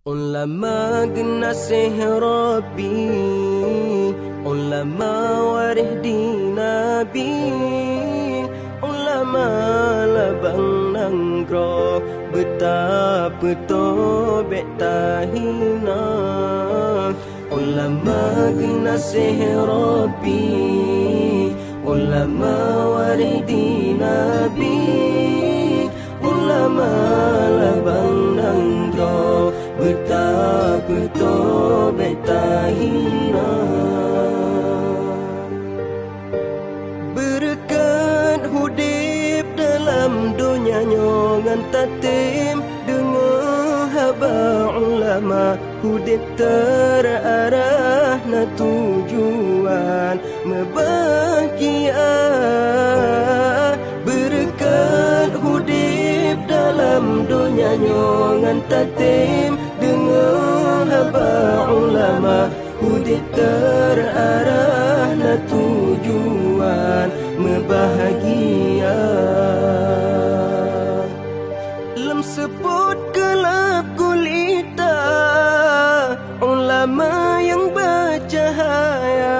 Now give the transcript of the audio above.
Ulama genasih Rabbi, ulama warih di Nabi, ulama labang nanggro betapa tobek tahina. Ulama genasih Rabbi, ulama warih di Nabi, ulama labang nanggro betapa tobek tahina. Berkat hudip dalam dunia ngan tatim, dengar haba ulama hudip terarah na tujuan membahagia. Berkat hudip dalam dunia ngan tatim, dengar haba ulama hudip terarah na tujuan membahagia. Lem sebut kelap gulita ulama yang bercahaya,